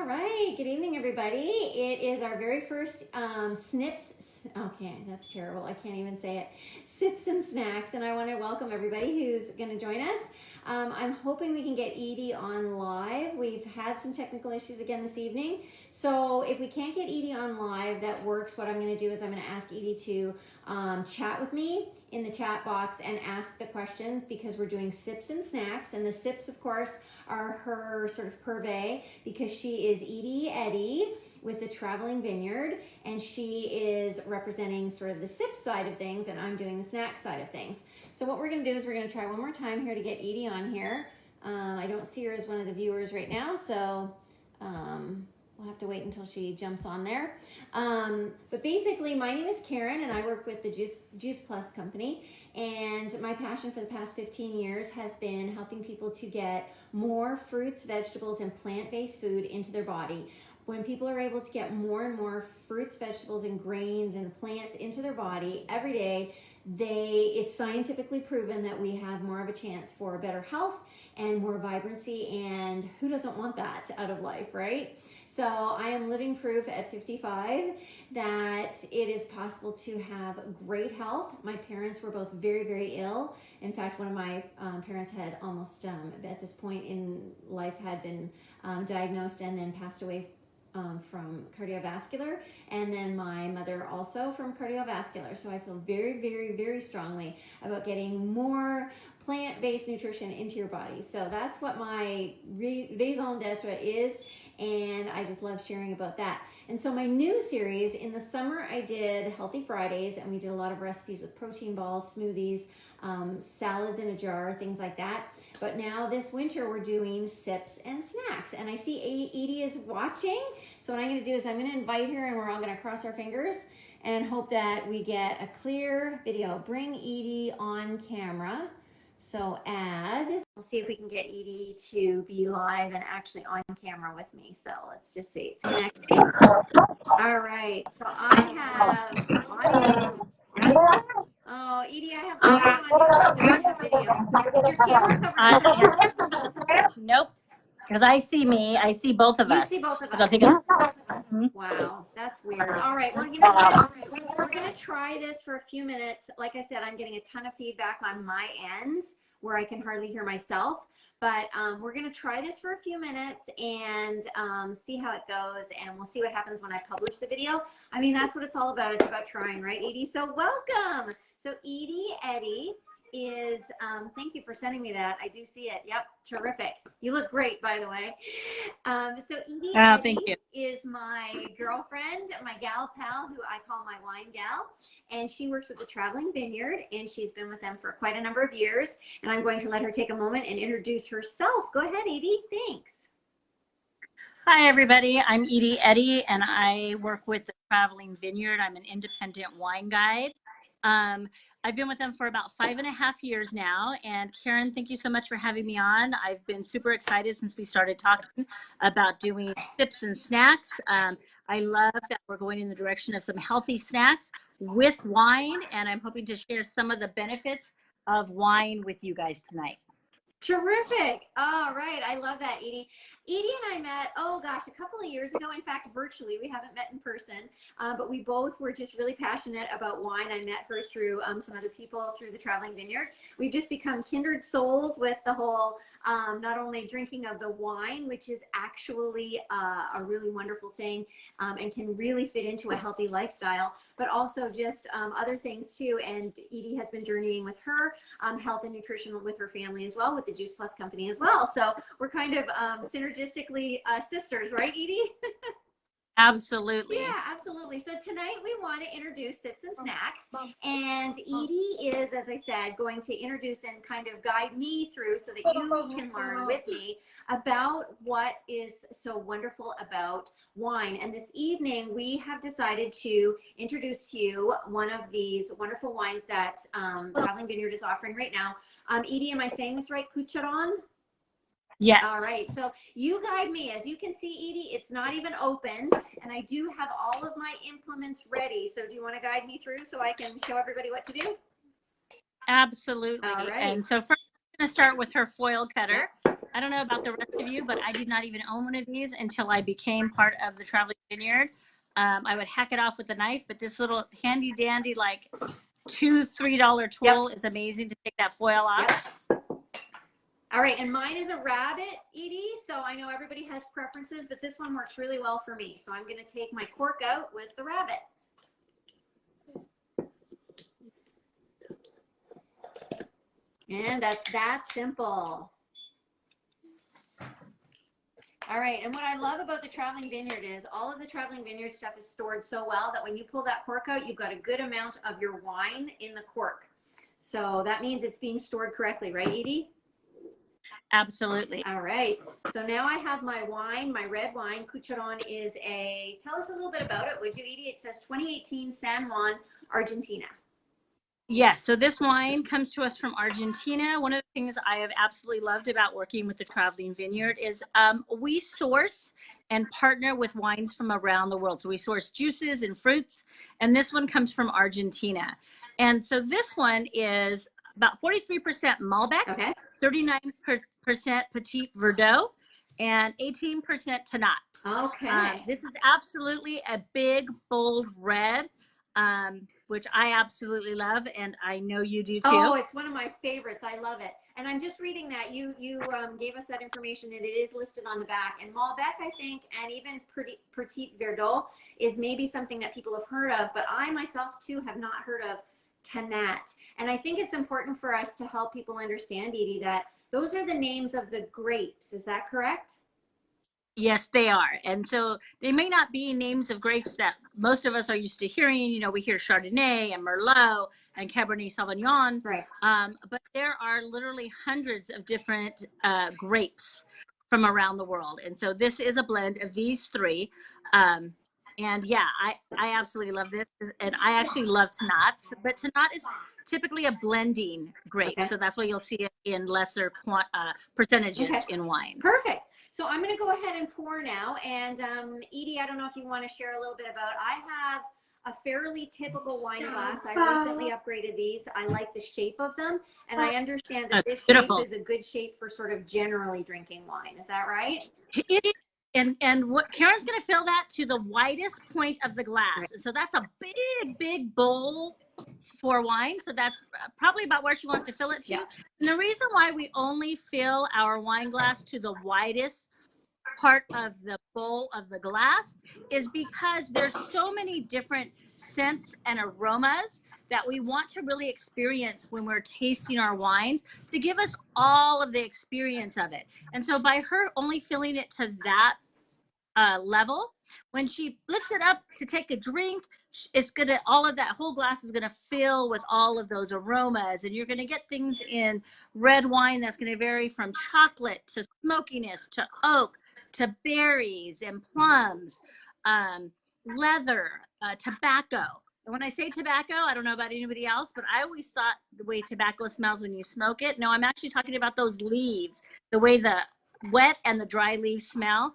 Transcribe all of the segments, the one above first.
All right, good evening, everybody. It is our very first Snips, okay, that's terrible, I can't even say it, Sips and Snacks, and I want to welcome everybody who's going to join us. I'm hoping we can get Edie on live. We've had some technical issues again this evening, so if we can't get Edie on live, that works. What I'm going to do is I'm going to ask Edie to chat with me in the chat box and ask the questions, because we're doing Sips and Snacks, and the Sips, of course, are her sort of purvey, because she is Edie Eddie with the Traveling Vineyard, and she is representing sort of the sip side of things, and I'm doing the snack side of things. So what we're going to do is we're going to try one more time here to get Edie on here. I don't see her as one of the viewers right now, so we'll have to wait until she jumps on there. But basically, my name is Karen, and I work with the Juice Plus company. And my passion for the past 15 years has been helping people to get more fruits, vegetables, and plant-based food into their body. When people are able to get more and more fruits, vegetables, and grains and plants into their body every day, it's scientifically proven that we have more of a chance for better health and more vibrancy, and who doesn't want that out of life, right? So I am living proof at 55 that it is possible to have great health. My parents were both very, very ill. In fact, one of my parents had almost, at this point in life, had been diagnosed and then passed away from cardiovascular, and then my mother also from cardiovascular. So I feel very, very, very strongly about getting more plant-based nutrition into your body. So that's what my raison d'etre is, and I just love sharing about that. And so my new series, in the summer I did Healthy Fridays, and we did a lot of recipes with protein balls, smoothies, salads in a jar, things like that. But now this winter we're doing Sips and Snacks, and I see Edie is watching. So what I'm going to do is I'm going to invite her, and we're all going to cross our fingers and hope that we get a clear video. Bring Edie on camera. So we'll see if we can get Edie to be live and actually on camera with me. So let's just see, it's connecting. All right, so I have audio. Oh, Edie, I have audio on you, but I don't have video. Is your camera covered? Nope, because I see me. I see both of us. You see both of us. I'll take it. Wow, that's weird. All right, well, you know what? We're going to try this for a few minutes. Like I said, I'm getting a ton of feedback on my end where I can hardly hear myself. But we're going to try this for a few minutes and see how it goes. And we'll see what happens when I publish the video. I mean, that's what it's all about. It's about trying, right, Edie? So welcome. So Edie Eddie is, thank you for sending me that. I do see it. Yep, terrific. You look great, by the way. So Edie Thank you. is my girlfriend, my gal pal, who I call my wine gal, and she works with the Traveling Vineyard, and she's been with them for quite a number of years. And I'm going to let her take a moment and introduce herself. Go ahead, Edie. Thanks. Hi, everybody. I'm Edie Eddie, and I work with the Traveling Vineyard. I'm an independent wine guide. I've been with them for about 5.5 years now. And Karen, thank you so much for having me on. I've been super excited since we started talking about doing Sips and Snacks. I love that we're going in the direction of some healthy snacks with wine, and I'm hoping to share some of the benefits of wine with you guys tonight. Terrific. All right. I love that, Edie. Edie and I met, oh gosh, a couple of years ago. In fact, virtually. We haven't met in person, but we both were just really passionate about wine. I met her through some other people through the Traveling Vineyard. We've just become kindred souls with the whole, not only drinking of the wine, which is actually a really wonderful thing and can really fit into a healthy lifestyle, but also just other things too. And Edie has been journeying with her health and nutrition with her family as well, with the Juice Plus company as well. So we're kind of synergistically sisters, right, Edie? Absolutely. Yeah, absolutely. So tonight we want to introduce Sips and Snacks, and Edie is, as I said, going to introduce and kind of guide me through so that you can learn with me about what is so wonderful about wine. And this evening we have decided to introduce to you one of these wonderful wines that Traveling Vineyard is offering right now. Edie, am I saying this right? Cucharon? Yes. All right, so you guide me. As you can see, Edie, it's not even opened, and I do have all of my implements ready. So do you want to guide me through so I can show everybody what to do? Absolutely. All right. And so first, I'm going to start with her foil cutter. I don't know about the rest of you, but I did not even own one of these until I became part of the Traveling Vineyard. I would hack it off with a knife, but this little handy dandy, like $2-3 tool is amazing to take that foil off. All right, and mine is a rabbit, Edie, so I know everybody has preferences, but this one works really well for me. So I'm going to take my cork out with the rabbit. And that's that simple. All right, and what I love about the Traveling Vineyard is all of the Traveling Vineyard stuff is stored so well that when you pull that cork out, you've got a good amount of your wine in the cork. So that means it's being stored correctly, right, Edie? Absolutely. All right, so now I have my wine, my red wine. Cucharon is tell us a little bit about it, would you, Edie? It says 2018 San Juan, Argentina. Yes, so this wine comes to us from Argentina. One of the things I have absolutely loved about working with the Traveling Vineyard is we source and partner with wines from around the world. So we source juices and fruits, and this one comes from Argentina. And so this one is about 43% Malbec, 39% Petit Verdot, and 18% Tannat. Okay. This is absolutely a big, bold red. Which I absolutely love, and I know you do too. Oh, it's one of my favorites. I love it. And I'm just reading that you gave us that information, and it is listed on the back. And Malbec, I think, and even Petit Verdot is maybe something that people have heard of, but I myself too have not heard of Tannat. And I think it's important for us to help people understand, Edie, that those are the names of the grapes. Is that correct? Yes, they are. And so they may not be names of grapes that most of us are used to hearing. You know, we hear Chardonnay and Merlot and Cabernet Sauvignon. Right. But there are literally hundreds of different grapes from around the world. And so this is a blend of these three. And yeah, I absolutely love this. And I actually love Tannat. But Tannat is typically a blending grape. So that's why you'll see it in lesser percentages in wines. Perfect. So I'm going to go ahead and pour now. And Edie, I don't know if you want to share a little bit about, I have a fairly typical wine glass. I recently upgraded these. I like the shape of them. And I understand that this shape is a good shape for sort of generally drinking wine. Is that right? It is. And what Karen's going to fill that to the widest point of the glass. Right. And so that's a big, big bowl for wine. So that's probably about where she wants to fill it to. Yeah. And the reason why we only fill our wine glass to the widest part of the bowl of the glass is because there's so many different scents and aromas that we want to really experience when we're tasting our wines to give us all of the experience of it. And so by her only filling it to that level, when she lifts it up to take a drink, it's gonna, all of that whole glass is gonna fill with all of those aromas, and you're gonna get things in red wine that's gonna vary from chocolate to smokiness to oak to berries and plums, leather, tobacco. And when I say tobacco, I don't know about anybody else, but I always thought the way tobacco smells when you smoke it. No, I'm actually talking about those leaves, the way the wet and the dry leaves smell.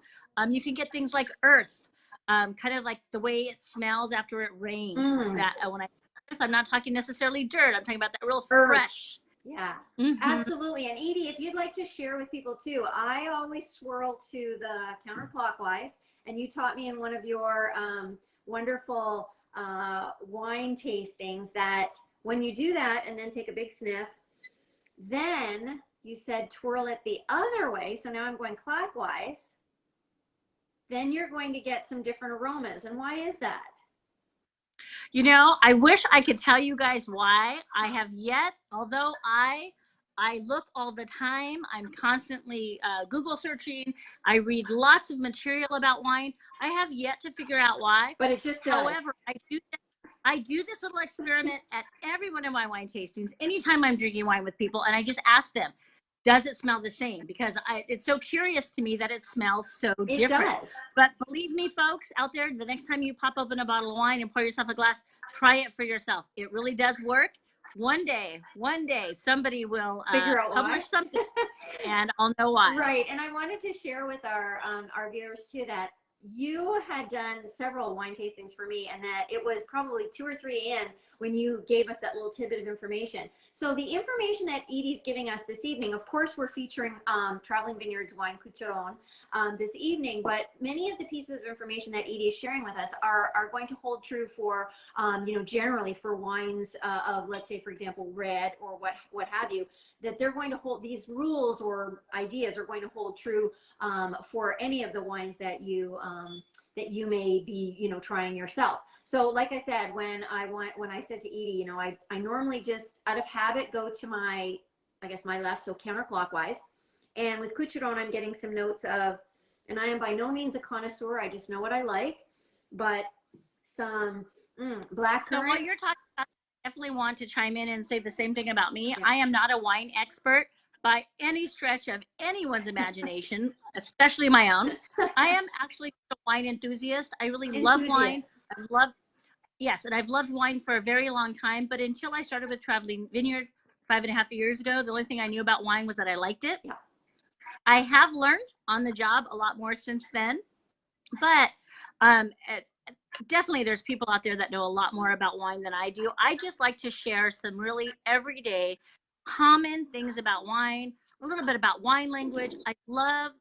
You can get things like earth, kind of like the way it smells after it rains. That when I earth, I'm not talking necessarily dirt. I'm talking about that real fresh. Yeah, absolutely. And Edie, if you'd like to share with people too, I always swirl to the counterclockwise, and you taught me in one of your wonderful wine tastings that when you do that and then take a big sniff, then you said twirl it the other way. So now I'm going clockwise. Then you're going to get some different aromas. And why is that? You know, I wish I could tell you guys why. I have yet, although I look all the time. I'm constantly Google searching. I read lots of material about wine. I have yet to figure out why. But it just does. However, I do this little experiment at every one of my wine tastings, anytime I'm drinking wine with people, and I just ask them, does it smell the same? Because it's so curious to me that it smells so different. It does. But believe me, folks out there, the next time you pop open a bottle of wine and pour yourself a glass, try it for yourself. It really does work. One day, somebody will publish something, and I'll know why. Right. And I wanted to share with our viewers too that you had done several wine tastings for me, and that it was probably 2 or 3 in when you gave us that little tidbit of information. So the information that Edie's giving us this evening, of course, we're featuring Traveling Vineyards Wine Coucheron this evening, but many of the pieces of information that Edie is sharing with us are going to hold true for, generally for wines of, let's say, for example, red or what have you, that they're going to hold these rules or ideas are going to hold true for any of the wines that you may be trying yourself. So like I said, when I said to Edie, I normally just out of habit go to my left, so counterclockwise, and with Coucheron I'm getting some notes of, and I am by no means a connoisseur, I just know what I like, but some black currant. So what you're talking about, I definitely want to chime in and say the same thing about me. Yeah. I am not a wine expert by any stretch of anyone's imagination, especially my own. I am actually a wine enthusiast. I really love wine. I've loved wine for a very long time, but until I started with Traveling Vineyard 5.5 years ago, the only thing I knew about wine was that I liked it. Yeah. I have learned on the job a lot more since then, but definitely there's people out there that know a lot more about wine than I do. I just like to share some really everyday common things about wine, a little bit about wine language. I love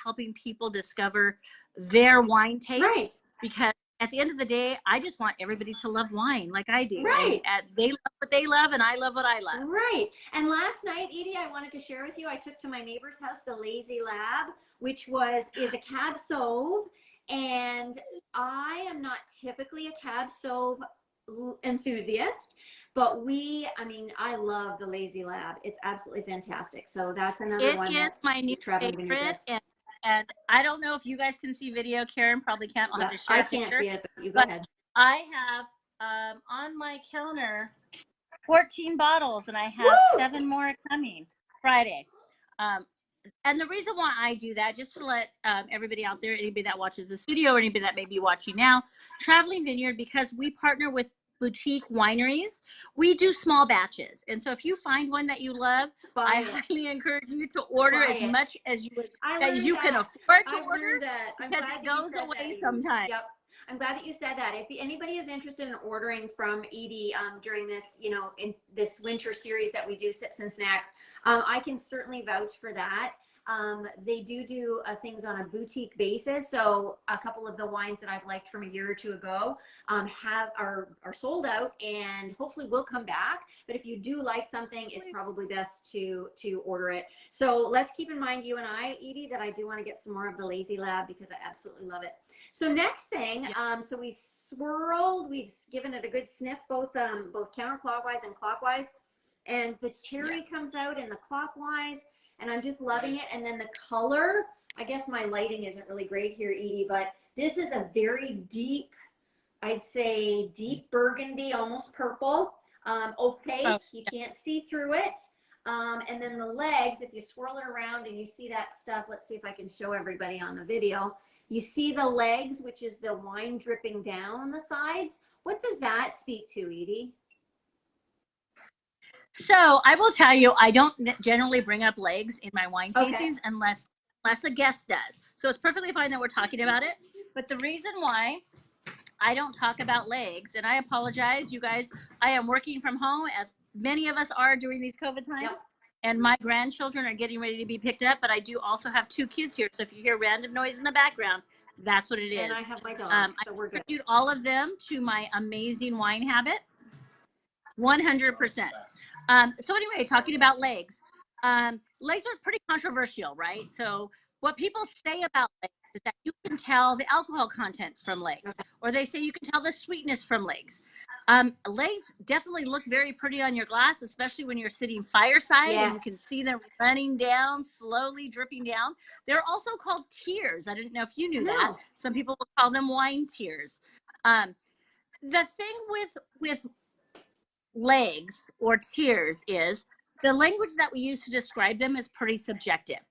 helping people discover their wine taste, right, because at the end of the day, I just want everybody to love wine like I do. Right. And they love what they love, and I love what I love. Right. And last night, Edie, I wanted to share with you, I took to my neighbor's house the Lazy Lab, which is a Cab Sauv. And I am not typically a Cab Sauv enthusiast, but I love the Lazy Lab. It's absolutely fantastic. So that's another one. It is my new favorite. And I don't know if you guys can see video. Karen probably can't. I'll have to share a picture. I can't see it, but you go ahead. I have on my counter 14 bottles, and I have 7 more coming Friday. And the reason why I do that, just to let everybody out there, anybody that watches this video or anybody that may be watching now, Traveling Vineyard, because we partner with boutique wineries, we do small batches. And so if you find one that you love, I highly encourage you to order as much as you can afford to order, because it goes away sometimes. Yep. I'm glad that you said that. If anybody is interested in ordering from Edie during this, in this winter series that we do, Sips and Snacks, I can certainly vouch for that. They do things on a boutique basis. So a couple of the wines that I've liked from a year or two ago are sold out, and hopefully will come back. But if you do like something, it's probably best to order it. So let's keep in mind, you and I, Edie, that I do want to get some more of the Lazy Lab because I absolutely love it. So next thing, so we've swirled, we've given it a good sniff, both counterclockwise and clockwise, and the cherry comes out in the clockwise, and I'm just loving it. And then the color, I guess my lighting isn't really great here, Edie, but this is a very deep, I'd say deep burgundy, almost purple, opaque. You can't see through it. And then the legs, if you swirl it around and you see that stuff, let's see if I can show everybody on the video. You see the legs, which is the wine dripping down on the sides. What does that speak to, Edie? So I will tell you, I don't generally bring up legs in my wine tastings unless a guest does. So it's perfectly fine that we're talking about it. But the reason why I don't talk about legs, and I apologize, you guys, I am working from home, as many of us are during these COVID times. Yep. And my grandchildren are getting ready to be picked up, but I do also have 2 kids here. So if you hear random noise in the background, that's what it is. And I have my dog, so we're good. I attribute all of them to my amazing wine habit, 100%. So anyway, talking about legs. Legs are pretty controversial, right? So what people say about legs is that you can tell the alcohol content from legs, or they say you can tell the sweetness from legs. Legs definitely look very pretty on your glass, especially when you're sitting fireside and you can see them running down, slowly dripping down. They're also called tears. I didn't know if you knew that. Some people will call them wine tears. The thing with legs or tears is the language that we use to describe them is pretty subjective.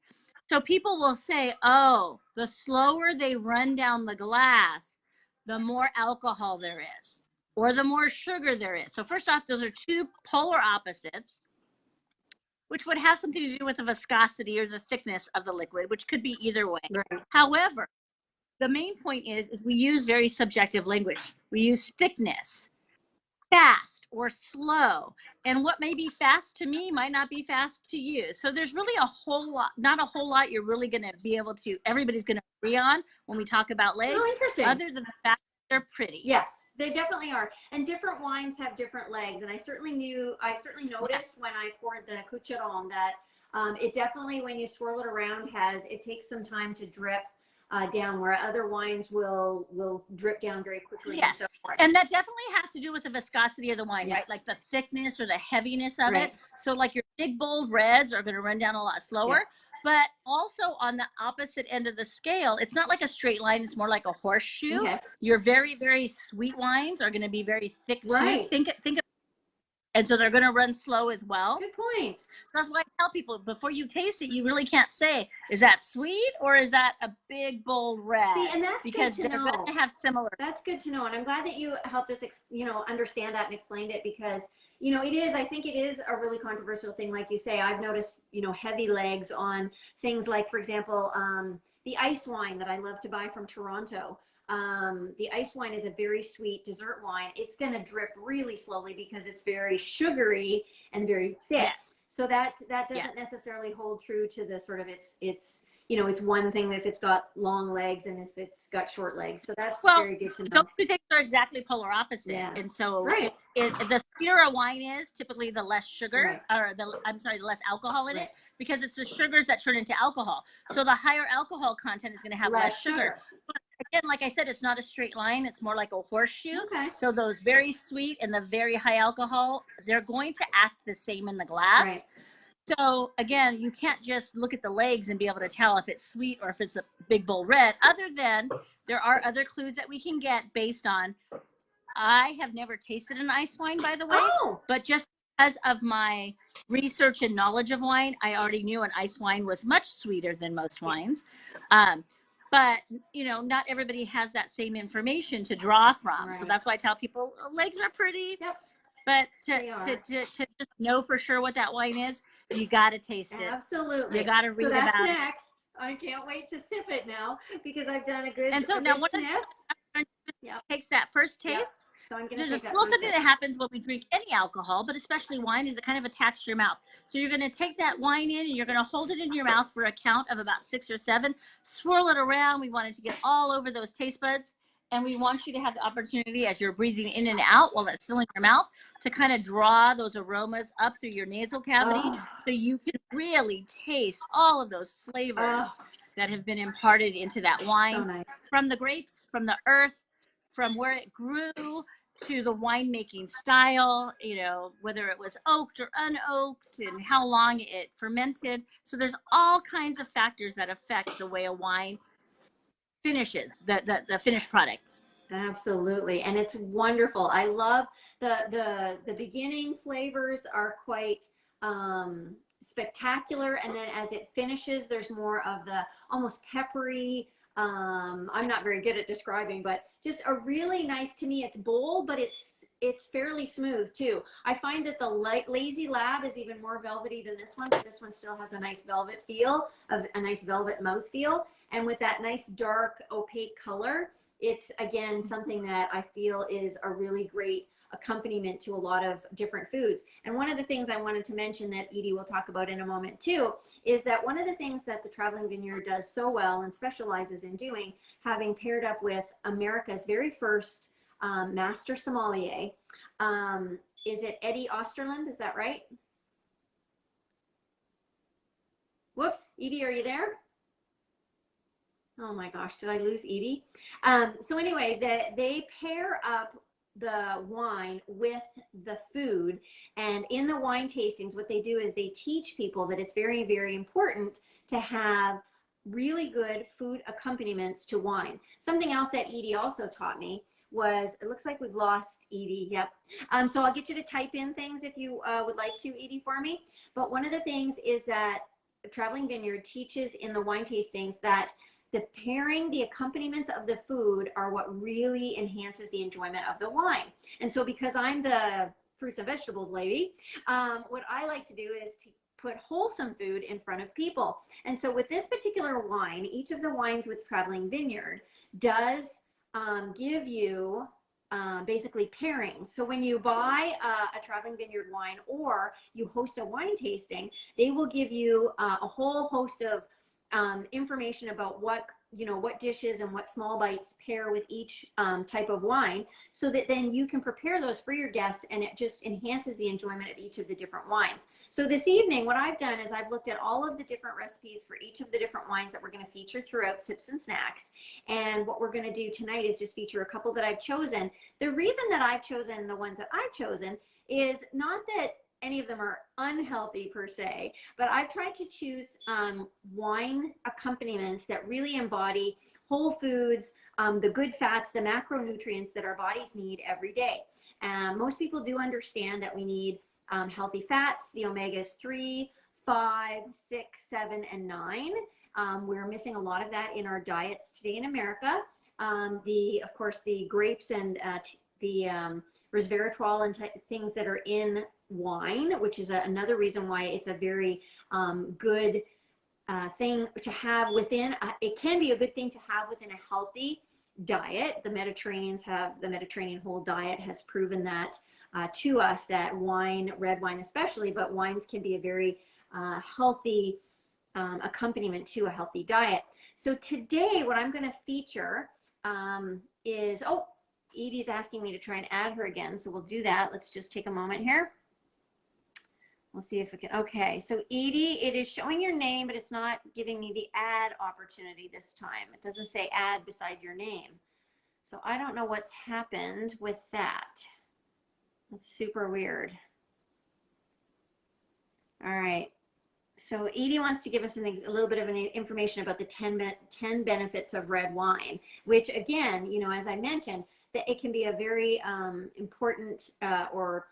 So people will say, oh, the slower they run down the glass, the more alcohol there is, or the more sugar there is. So first off, those are 2 polar opposites, which would have something to do with the viscosity or the thickness of the liquid, which could be either way. Right. However, the main point is we use very subjective language. We use thickness, fast or slow, and what may be fast to me might not be fast to you. So there's really not a whole lot you're really going to be able to, everybody's going to agree on when we talk about legs. Oh, interesting. Other than the fact that they're pretty. Yes, they definitely are. And different wines have different legs. And I certainly noticed when I poured the Cucharon that it definitely, when you swirl it around, it takes some time to drip down, where other wines will drip down very quickly. Yes, and that definitely has to do with the viscosity of the wine, right? Like the thickness or the heaviness of it. So like your big bold reds are going to run down a lot slower. But also on the opposite end of the scale, it's not like a straight line, it's more like a horseshoe. Your very, very sweet wines are going to be very thick too. Think of, and so they're going to run slow as well. Good point. So that's why I tell people, before you taste it, you really can't say, is that sweet or is that a big, bold red? See, and that's because good to know. They're going to have similar. That's good to know. And I'm glad that you helped us, understand that and explained it, because, I think it is a really controversial thing. Like you say, I've noticed, heavy legs on things like, for example, the ice wine that I love to buy from Toronto. The ice wine is a very sweet dessert wine. It's going to drip really slowly because it's very sugary and very thick. So that doesn't necessarily hold true to the sort of it's one thing if it's got long legs and if it's got short legs. So that's very good to know. Those two things are exactly polar opposite. And so the sweeter a wine is, typically the less sugar, or the less alcohol in it, because it's the sugars that turn into alcohol. So the higher alcohol content is going to have less sugar. But again, like I said, it's not a straight line. It's more like a horseshoe. So those very sweet and the very high alcohol, they're going to act the same in the glass. So again, you can't just look at the legs and be able to tell if it's sweet or if it's a big bold red, other than there are other clues that we can get based on. I have never tasted an ice wine, by the way, but just because of my research and knowledge of wine, I already knew an ice wine was much sweeter than most wines. But, not everybody has that same information to draw from. So that's why I tell people legs are pretty. But to just know for sure what that wine is, you got to taste it. Absolutely. You got to read about it. So that's next. I can't wait to sip it now, because I've done a good And so now one of the takes that first taste. So there's a little something that happens when we drink any alcohol, but especially wine, is it kind of attacks to your mouth. So you're going to take that wine in and you're going to hold it in your mouth for a count of about 6 or 7. Swirl it around. We want it to get all over those taste buds. And we want you to have the opportunity, as you're breathing in and out while it's still in your mouth, to kind of draw those aromas up through your nasal cavity, so you can really taste all of those flavors that have been imparted into that wine, from the grapes, from the earth, from where it grew, to the winemaking style, whether it was oaked or unoaked, and how long it fermented. So there's all kinds of factors that affect the way a wine finishes, the finished product. Absolutely. And it's wonderful. I love the beginning flavors are quite spectacular, and then as it finishes, there's more of the almost peppery, I'm not very good at describing, but just a really nice, to me, it's bold, but it's fairly smooth too. I find that the Lazy Lab is even more velvety than this one, but this one still has a nice velvet feel, a nice velvet mouth feel. And with that nice dark opaque color, it's again something that I feel is a really great accompaniment to a lot of different foods. And one of the things I wanted to mention that Edie will talk about in a moment too, is that one of the things that the Traveling Vineyard does so well and specializes in doing, having paired up with America's very first master sommelier, is it Eddie Osterland? Is that right? Whoops, Edie, are you there? Oh my gosh, did I lose Edie? So anyway, they pair up the wine with the food, and in the wine tastings, what they do is they teach people that it's very, very important to have really good food accompaniments to wine. Something else that Edie also taught me was, it looks like we've lost Edie. Yep. So I'll get you to type in things if you would like to, Edie, for me. But one of the things is that Traveling Vineyard teaches in the wine tastings that the accompaniments of the food are what really enhances the enjoyment of the wine. And so because I'm the fruits and vegetables lady, what I like to do is to put wholesome food in front of people. And so with this particular wine, each of the wines with Traveling Vineyard does give you basically pairings. So when you buy a Traveling Vineyard wine or you host a wine tasting, they will give you a whole host of information about what dishes and what small bites pair with each type of wine, so that then you can prepare those for your guests, and it just enhances the enjoyment of each of the different wines. So this evening, what I've done is I've looked at all of the different recipes for each of the different wines that we're going to feature throughout Sips and Snacks. And what we're going to do tonight is just feature a couple that I've chosen. The reason that I've chosen the ones that I've chosen is not that any of them are unhealthy per se, but I've tried to choose wine accompaniments that really embody whole foods, the good fats, the macronutrients that our bodies need every day. Most people do understand that we need healthy fats, the omegas 3, 5, 6, 7, and 9. We're missing a lot of that in our diets today in America. Of course, the grapes and the resveratrol and things that are in wine, which is another reason why it's a very good thing to have within. It can be a good thing to have within a healthy diet. The Mediterranean whole diet has proven that to us, that wine, red wine especially, but wines can be a very healthy accompaniment to a healthy diet. So today, what I'm going to feature is, Edie's asking me to try and add her again, so we'll do that. Let's just take a moment here. We'll see if we can. Okay, so Edie, it is showing your name, but it's not giving me the add opportunity this time. It doesn't say add beside your name. So I don't know what's happened with that. That's super weird. All right. So Edie wants to give us a little bit of information about the 10 benefits of red wine, which again, as I mentioned, that it can be a very important or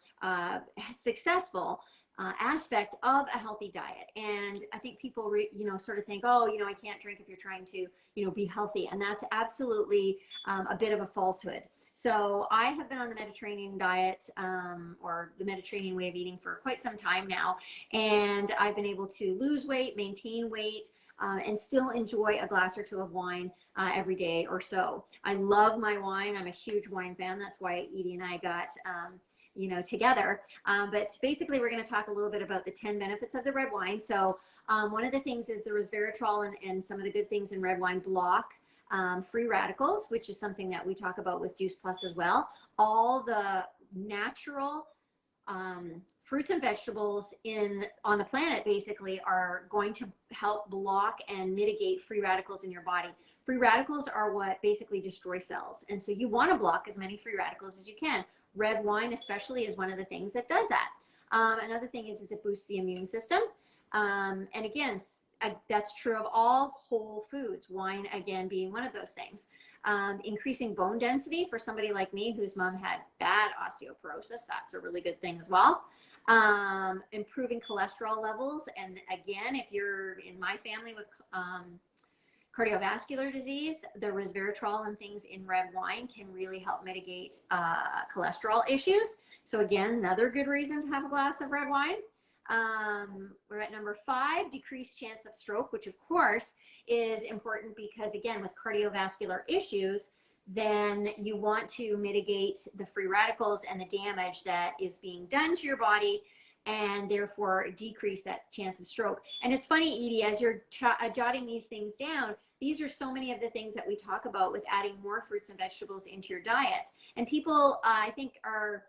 successful aspect of a healthy diet. And I think people, sort of think, I can't drink if you're trying to, be healthy. And that's absolutely a bit of a falsehood. So I have been on the Mediterranean diet or the Mediterranean way of eating for quite some time now. And I've been able to lose weight, maintain weight, and still enjoy a glass or two of wine every day or so. I love my wine. I'm a huge wine fan. That's why Edie and I got together. But basically, we're going to talk a little bit about the 10 benefits of the red wine. So one of the things is the resveratrol and some of the good things in red wine block free radicals, which is something that we talk about with Juice Plus as well. All the natural fruits and vegetables on the planet basically are going to help block and mitigate free radicals in your body. Free radicals are what basically destroy cells. And so you want to block as many free radicals as you can. Red wine especially is one of the things that does that. Another thing is it boosts the immune system. And again, that's true of all whole foods, wine again being one of those things. Increasing bone density for somebody like me whose mom had bad osteoporosis, that's a really good thing as well. Improving cholesterol levels, and again, if you're in my family with cardiovascular disease, the resveratrol and things in red wine can really help mitigate cholesterol issues. So again, another good reason to have a glass of red wine. We're at number 5, decreased chance of stroke, which of course is important because again, with cardiovascular issues, then you want to mitigate the free radicals and the damage that is being done to your body, and therefore decrease that chance of stroke. And it's funny, Edie, as you're jotting these things down, these are so many of the things that we talk about with adding more fruits and vegetables into your diet. And people, I think, are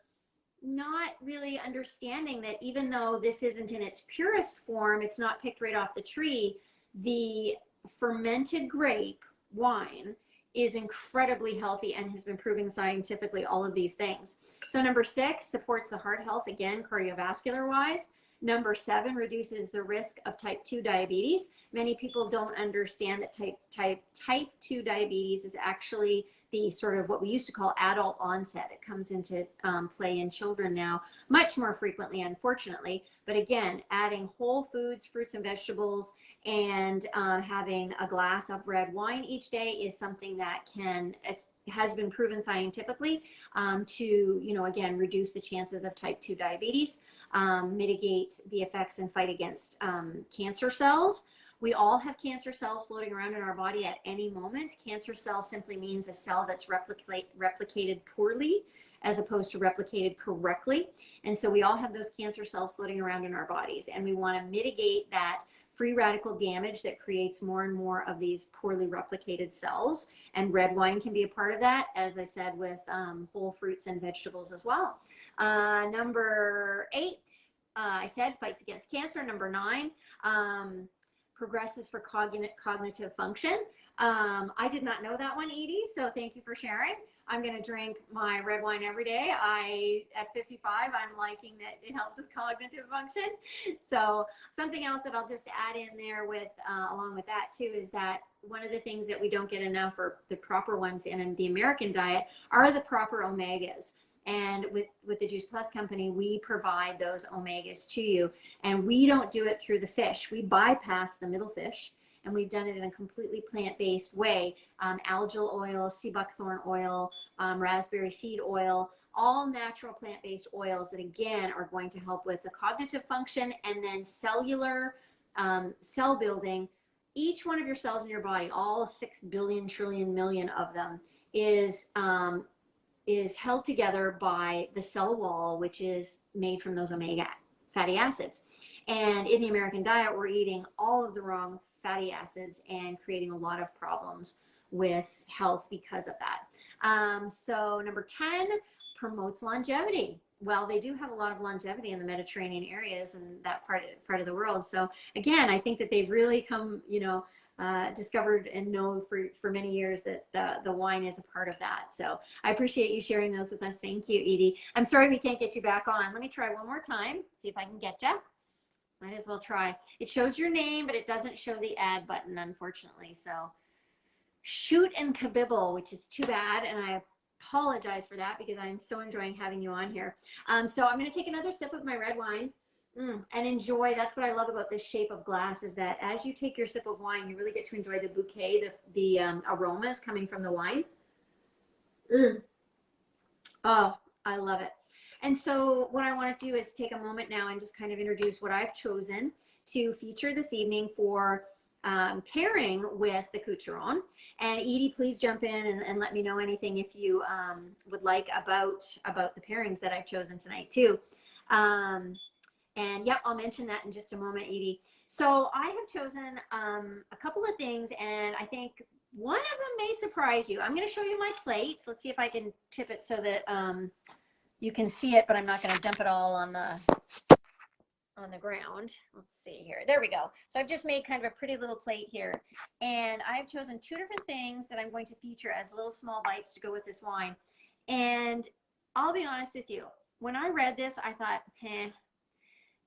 not really understanding that even though this isn't in its purest form, it's not picked right off the tree, the fermented grape wine is incredibly healthy and has been proven scientifically all of these things. So number 6, supports the heart health, again, cardiovascular wise. Number 7, reduces the risk of type 2 diabetes. Many people don't understand that type 2 diabetes is actually the sort of what we used to call adult onset. It comes into play in children now much more frequently, unfortunately. But again, adding whole foods, fruits and vegetables, and having a glass of red wine each day is something that can has been proven scientifically to, you know, again, reduce the chances of type 2 diabetes, mitigate the effects and fight against cancer cells. We all have cancer cells floating around in our body at any moment. Cancer cell simply means a cell that's replicated poorly as opposed to replicated correctly. And so we all have those cancer cells floating around in our bodies, and we want to mitigate that free radical damage that creates more and more of these poorly replicated cells. And red wine can be a part of that, as I said, with whole fruits and vegetables as well. Number 8, I said fights against cancer. Number 9, progresses for cognitive function. I did not know that one, Edie, so thank you for sharing. I'm going to drink my red wine every day. At 55, I'm liking that it helps with cognitive function. So something else that I'll just add in there with, along with that too, is that one of the things that we don't get enough, or the proper ones in the American diet, are the proper omegas. And with the Juice Plus company, we provide those omegas to you. And we don't do it through the fish. We bypass the middle fish, and we've done it in a completely plant-based way. Algal oil, sea buckthorn oil, raspberry seed oil, all natural plant-based oils that, again, are going to help with the cognitive function and then cellular cell building. Each one of your cells in your body, all 6 billion, trillion, million of them, is held together by the cell wall, which is made from those omega fatty acids. And in the American diet, we're eating all of the wrong fatty acids and creating a lot of problems with health because of that. So number 10, promotes longevity. Well, they do have a lot of longevity in the Mediterranean areas and that part of the world. So again, I think that they've really come, you know, discovered and known for many years that the wine is a part of that. So I appreciate you sharing those with us. Thank you, Edie. I'm sorry we can't get you back on. Let me try one more time, see if I can get you. Might as well try. It shows your name, but it doesn't show the add button, unfortunately. So shoot and kabibble, which is too bad, and I apologize for that because I'm so enjoying having you on here. So I'm going to take another sip of my red wine. And enjoy. That's what I love about this shape of glass, is that as you take your sip of wine, you really get to enjoy the bouquet, the aromas coming from the wine. Oh, I love it. And so what I want to do is take a moment now and just kind of introduce what I've chosen to feature this evening for pairing with the Coucheron. And Edie, please jump in and let me know anything if you would like about the pairings that I've chosen tonight too. And yep, I'll mention that in just a moment, Edie. So I have chosen a couple of things, and I think one of them may surprise you. I'm going to show you my plate. Let's see if I can tip it so that you can see it, but I'm not going to dump it all on the ground. Let's see here. There we go. So I've just made kind of a pretty little plate here, and I've chosen 2 different things that I'm going to feature as little small bites to go with this wine. And I'll be honest with you, when I read this, I thought,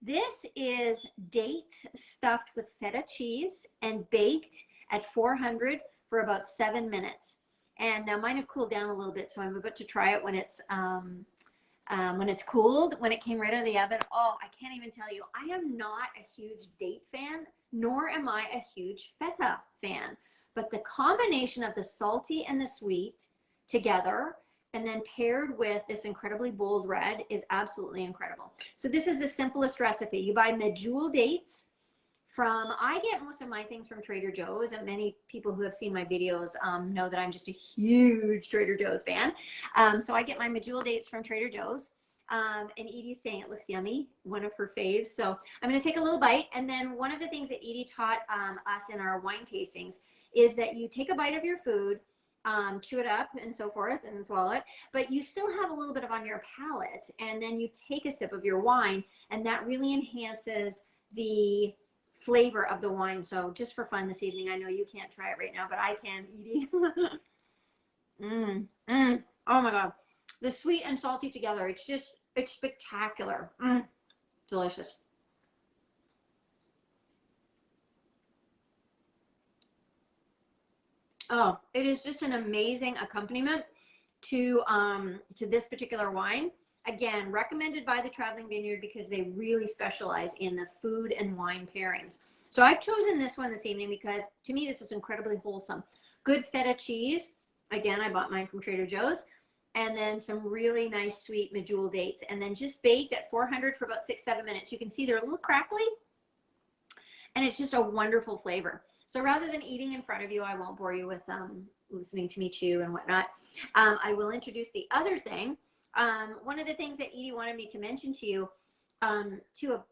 this is dates stuffed with feta cheese and baked at 400 for about 7 minutes. And now mine have cooled down a little bit, so I'm about to try it when it's cooled. When it came right out of the oven, oh, I can't even tell you. I am not a huge date fan, nor am I a huge feta fan. But the combination of the salty and the sweet together, and then paired with this incredibly bold red, is absolutely incredible. So this is the simplest recipe. You buy medjool dates from, I get most of my things from Trader Joe's, and many people who have seen my videos know that I'm just a huge Trader Joe's fan. So I get my medjool dates from Trader Joe's. And Edie's saying it looks yummy, one of her faves. So I'm going to take a little bite. And then one of the things that Edie taught us in our wine tastings is that you take a bite of your food, chew it up and so forth and swallow it, but you still have a little bit of on your palate, and then you take a sip of your wine, and that really enhances the flavor of the wine. So just for fun this evening, I know you can't try it right now, but I can, Edie. Oh my God. The sweet and salty together, it's spectacular. Delicious. Oh, it is just an amazing accompaniment to this particular wine. Again, recommended by the Traveling Vineyard because they really specialize in the food and wine pairings. So I've chosen this one this evening because to me this is incredibly wholesome. Good feta cheese, Again, I bought mine from Trader Joe's. And then some really nice sweet medjool dates, and then just baked at 400 for about 6-7 minutes. You can see they're a little crackly, and it's just a wonderful flavor. So rather than eating in front of you, I won't bore you with listening to me chew and whatnot. I will introduce the other thing. One of the things that Edie wanted me to mention to you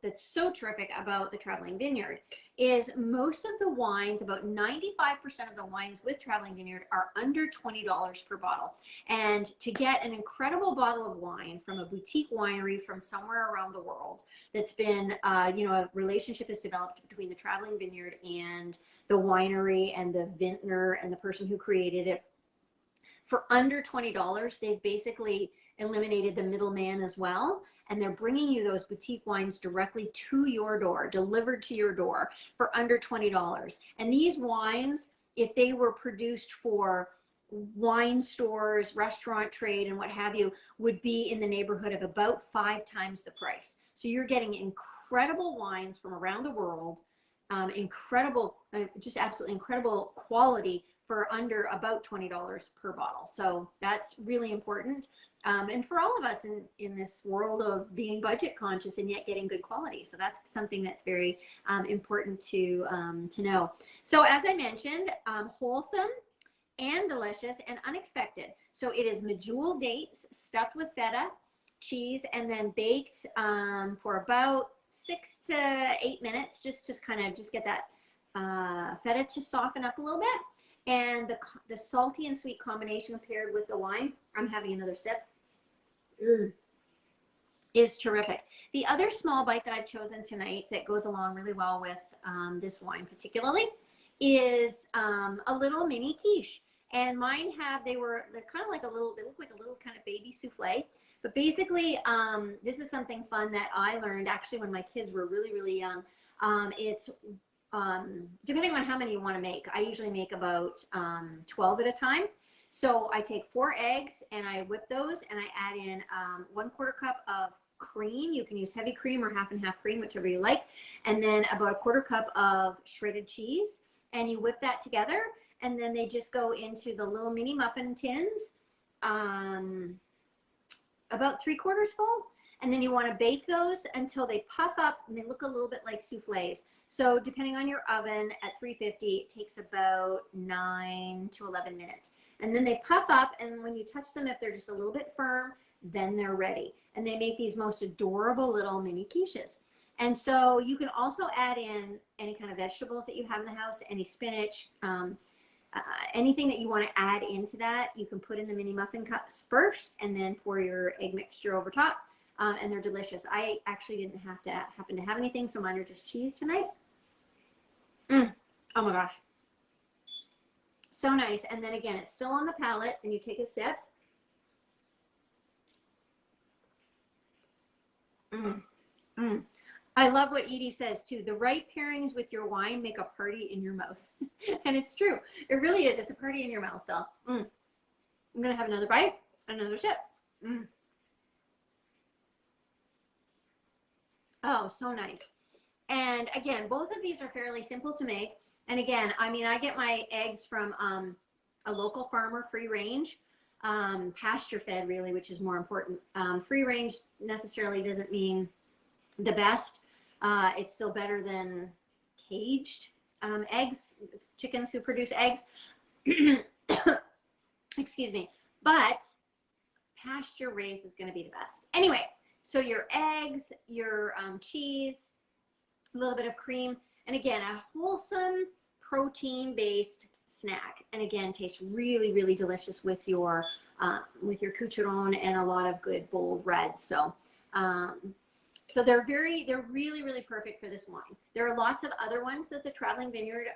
that's so terrific about the Traveling Vineyard is most of the wines, about 95% of the wines with Traveling Vineyard are under $20 per bottle. And to get an incredible bottle of wine from a boutique winery from somewhere around the world that's been, a relationship is developed between the Traveling Vineyard and the winery and the vintner and the person who created it, for under $20, they've basically eliminated the middleman as well. And they're bringing you those boutique wines directly to your door, delivered to your door for under $20. And these wines, if they were produced for wine stores, restaurant trade, and what have you, would be in the neighborhood of about 5 times the price. So you're getting incredible wines from around the world, incredible, just absolutely incredible quality for under about $20 per bottle. So that's really important. And for all of us in this world of being budget conscious and yet getting good quality. So that's something that's very important to know. So as I mentioned, wholesome and delicious and unexpected. So it is medjool dates stuffed with feta, cheese, and then baked for about 6 to 8 minutes, just get that feta to soften up a little bit. And the salty and sweet combination paired with the wine, I'm having another sip, is terrific. The other small bite that I've chosen tonight that goes along really well with this wine particularly is a little mini quiche. And mine they're kind of like they look like a little kind of baby souffle. But basically, this is something fun that I learned actually when my kids were really, really young. It's depending on how many you want to make. I usually make about 12 at a time. So I take 4 eggs and I whip those and I add in 1/4 cup of cream. You can use heavy cream or half and half cream, whichever you like. And then about 1/4 cup of shredded cheese. And you whip that together. And then they just go into the little mini muffin tins, about 3/4 full. And then you want to bake those until they puff up and they look a little bit like souffles. So depending on your oven at 350, it takes about 9 to 11 minutes. And then they puff up, and when you touch them, if they're just a little bit firm, then they're ready. And they make these most adorable little mini quiches. And so you can also add in any kind of vegetables that you have in the house, any spinach, anything that you want to add into that, you can put in the mini muffin cups first and then pour your egg mixture over top. And they're delicious. I actually didn't happen to have anything, so mine are just cheese tonight. Oh my gosh. So nice. And then again, it's still on the palate, and you take a sip. I love what Edie says too. The right pairings with your wine make a party in your mouth. And it's true. It really is. It's a party in your mouth. So I'm going to have another bite, another sip. Oh, so nice. And again, both of these are fairly simple to make. And again, I mean, I get my eggs from a local farmer, free range, pasture fed really, which is more important. Free range necessarily doesn't mean the best. It's still better than caged eggs, chickens who produce eggs. Excuse me. But pasture raised is going to be the best. Anyway, so your eggs, your cheese, a little bit of cream, and again, a wholesome protein-based snack. And again, tastes really, really delicious with your coucheron and a lot of good bold reds. So, so they're really, really perfect for this wine. There are lots of other ones that the Traveling Vineyard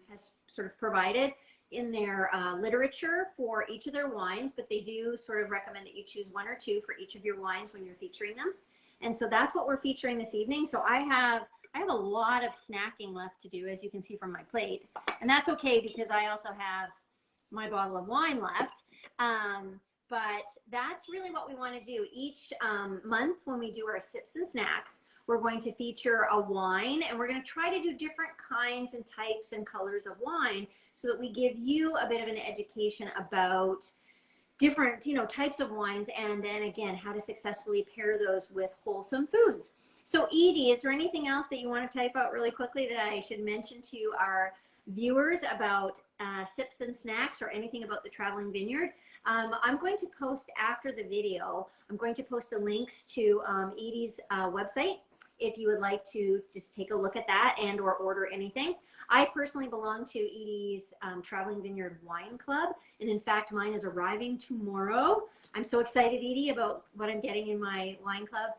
has sort of provided in their literature for each of their wines, but they do sort of recommend that you choose 1 or 2 for each of your wines when you're featuring them. And so that's what we're featuring this evening. So I have a lot of snacking left to do, as you can see from my plate. And that's okay because I also have my bottle of wine left. But that's really what we want to do. Each month when we do our sips and snacks, we're going to feature a wine, and we're going to try to do different kinds and types and colors of wine so that we give you a bit of an education about different, types of wines, and then again, how to successfully pair those with wholesome foods. So Edie, is there anything else that you want to type out really quickly that I should mention to our viewers about sips and snacks, or anything about the Traveling Vineyard? I'm going to post after the video, I'm going to post the links to Edie's website if you would like to just take a look at that and or order anything. I personally belong to Edie's Traveling Vineyard Wine Club, and in fact, mine is arriving tomorrow. I'm so excited, Edie, about what I'm getting in my wine club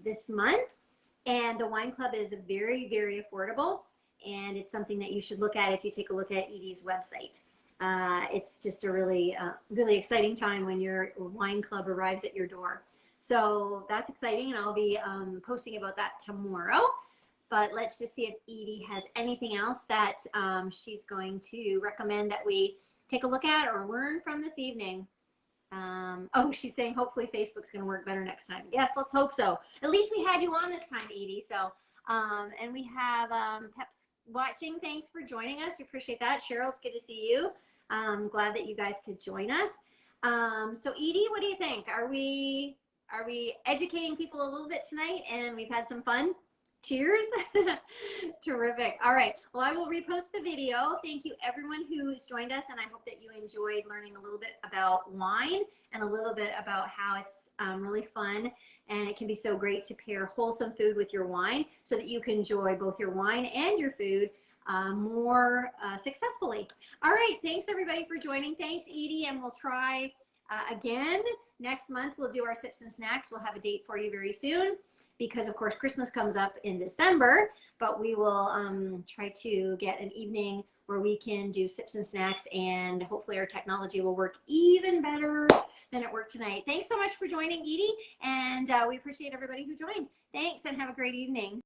this month. And the wine club is very, very affordable, and it's something that you should look at if you take a look at Edie's website. It's just a really, really exciting time when your wine club arrives at your door. So that's exciting, and I'll be posting about that tomorrow. But let's just see if Edie has anything else that she's going to recommend that we take a look at or learn from this evening. Oh, she's saying hopefully Facebook's going to work better next time. Yes, let's hope so. At least we had you on this time, Edie. So, and we have Peps watching. Thanks for joining us. We appreciate that. Cheryl, it's good to see you. Glad that you guys could join us. So Edie, what do you think? Are we educating people a little bit tonight, and we've had some fun? Cheers. Terrific. All right. Well, I will repost the video. Thank you everyone who's joined us, and I hope that you enjoyed learning a little bit about wine and a little bit about how it's really fun, and it can be so great to pair wholesome food with your wine so that you can enjoy both your wine and your food more successfully. All right. Thanks everybody for joining. Thanks, Edie, and we'll try again next month. We'll do our sips and snacks. We'll have a date for you very soon, because of course Christmas comes up in December, but we will try to get an evening where we can do sips and snacks, and hopefully our technology will work even better than it worked tonight. Thanks so much for joining, Edie, and we appreciate everybody who joined. Thanks, and have a great evening.